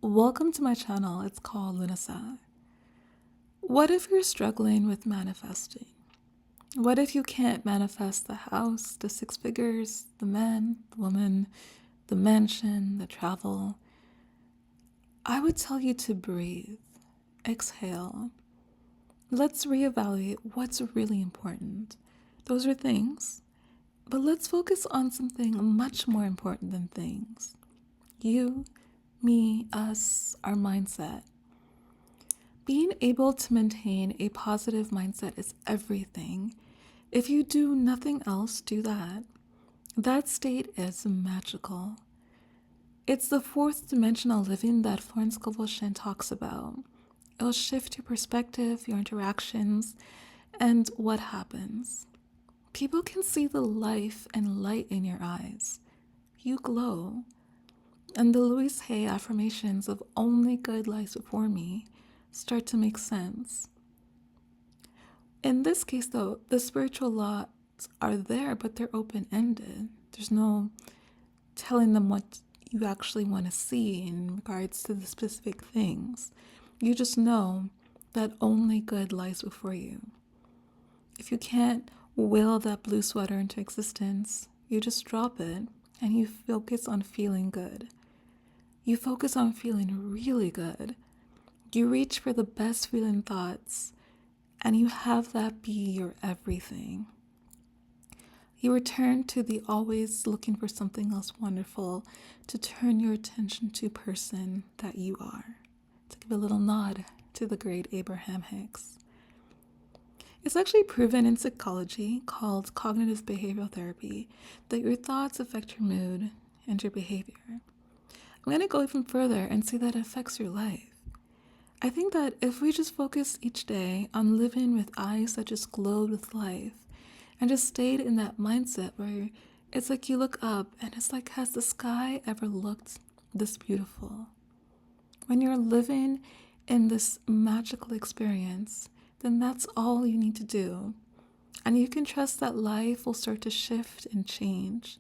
Welcome to my channel. It's called Lunasa. What if you're struggling with manifesting? What if you can't manifest the house, the six figures, the man, the woman, the mansion, the travel? I would tell you to breathe, exhale. Let's reevaluate what's really important. Those are things, but let's focus on something much more important than things. You, me, us, our mindset. Being able to maintain a positive mindset is everything. If you do nothing else, do that. That state is magical. It's the fourth dimensional living that Florence Scovel Shinn talks about. It'll shift your perspective, your interactions, and what happens. People can see the life and light in your eyes. You glow. And the Louise Hay affirmations of only good lies before me start to make sense. In this case, though, the spiritual laws are there, but they're open-ended. There's no telling them what you actually want to see in regards to the specific things. You just know that only good lies before you. If you can't will that blue sweater into existence, you just drop it and you focus on feeling good. You focus on feeling really good. You reach for the best feeling thoughts, and you have that be your everything. You return to the always looking for something else wonderful to turn your attention to person that you are. To give a little nod to the great Abraham Hicks. It's actually proven in psychology, called cognitive behavioral therapy, that your thoughts affect your mood and your behavior. I'm going to go even further and say that it affects your life. I think that if we just focus each day on living with eyes that just glowed with life and just stayed in that mindset where it's like you look up and it's like, has the sky ever looked this beautiful? When you're living in this magical experience, then that's all you need to do. And you can trust that life will start to shift and change.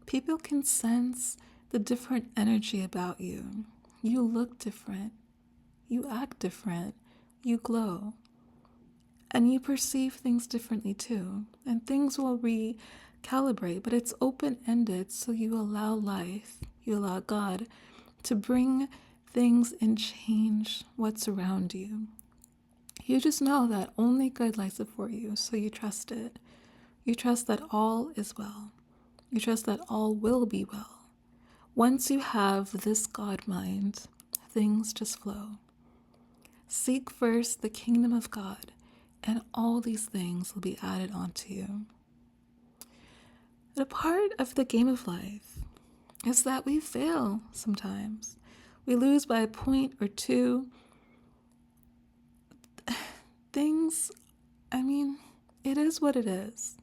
People can sense the different energy about you. You look different. You act different. You glow. And you perceive things differently too. And things will recalibrate, but it's open-ended, so you allow life, you allow God to bring things and change what's around you. You just know that only good lies before you, so you trust it. You trust that all is well. You trust that all will be well. Once you have this God mind, things just flow. Seek first the kingdom of God, and all these things will be added onto you. A part of the game of life is that we fail sometimes. We lose by a point or two. Things, it is what it is.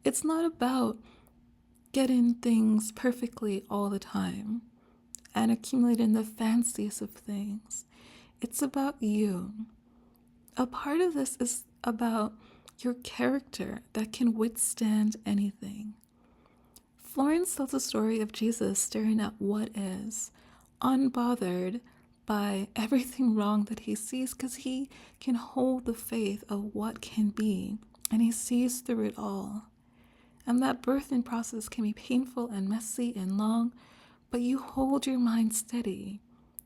It's not about getting things perfectly all the time and accumulating the fanciest of things. It's about you. A part of this is about your character that can withstand anything. Florence tells the story of Jesus staring at what is, unbothered by everything wrong that he sees, because he can hold the faith of what can be, and he sees through it all. And that birthing process can be painful and messy and long, but you hold your mind steady.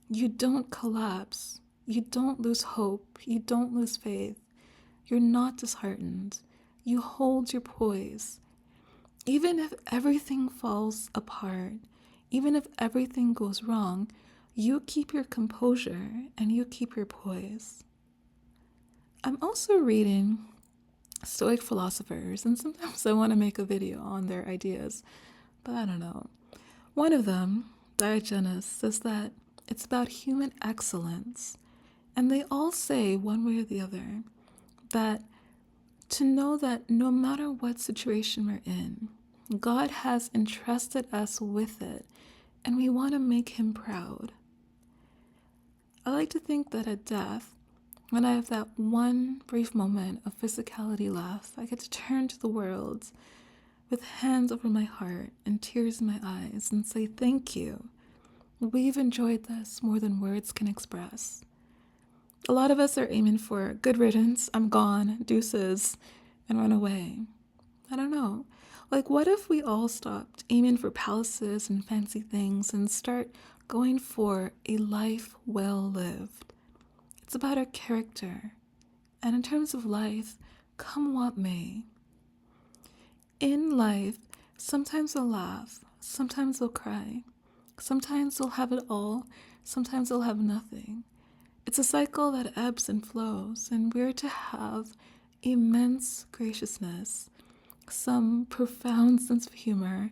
You don't collapse. You don't lose hope. You don't lose faith. You're not disheartened. You hold your poise. Even if everything falls apart, even if everything goes wrong, you keep your composure and you keep your poise. I'm also reading Stoic philosophers, and sometimes I want to make a video on their ideas, but I don't know. One of them, Diogenes, says that it's about human excellence, and they all say, one way or the other, that to know that no matter what situation we're in, God has entrusted us with it, and we want to make him proud. I like to think that at death, when I have that one brief moment of physicality left, I get to turn to the world with hands over my heart and tears in my eyes and say thank you. We've enjoyed this more than words can express. A lot of us are aiming for good riddance, I'm gone, deuces, and run away. I don't know. Like, what if we all stopped aiming for palaces and fancy things and start going for a life well lived? It's about our character. And in terms of life, come what may. In life, sometimes we'll laugh, sometimes we'll cry, sometimes we'll have it all, sometimes we'll have nothing. It's a cycle that ebbs and flows, and we're to have immense graciousness, some profound sense of humor,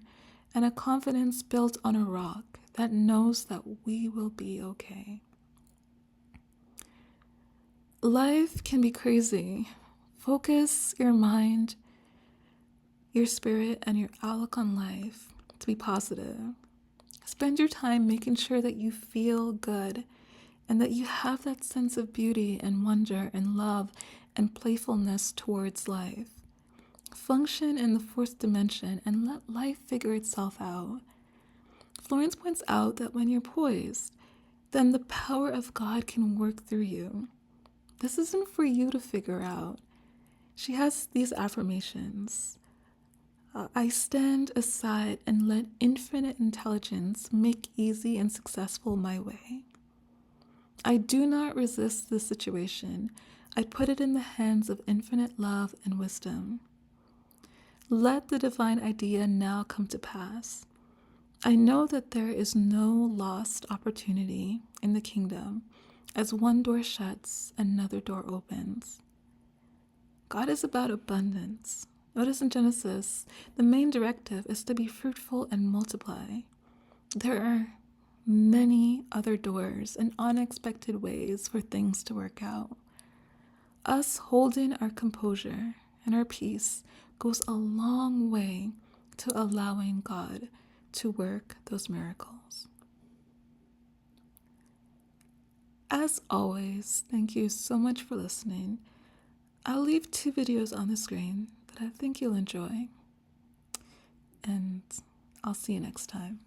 and a confidence built on a rock that knows that we will be okay. Life can be crazy. Focus your mind, your spirit, and your outlook on life to be positive. Spend your time making sure that you feel good and that you have that sense of beauty and wonder and love and playfulness towards life. Function in the fourth dimension and let life figure itself out. Florence points out that when you're poised, then the power of God can work through you. This isn't for you to figure out. She has these affirmations. I stand aside and let infinite intelligence make easy and successful my way. I do not resist the situation. I put it in the hands of infinite love and wisdom. Let the divine idea now come to pass. I know that there is no lost opportunity in the kingdom. As one door shuts, another door opens. God is about abundance. Notice in Genesis, the main directive is to be fruitful and multiply. There are many other doors and unexpected ways for things to work out. Us holding our composure and our peace goes a long way to allowing God to work those miracles. As always, thank you so much for listening. I'll leave 2 videos on the screen that I think you'll enjoy, and I'll see you next time.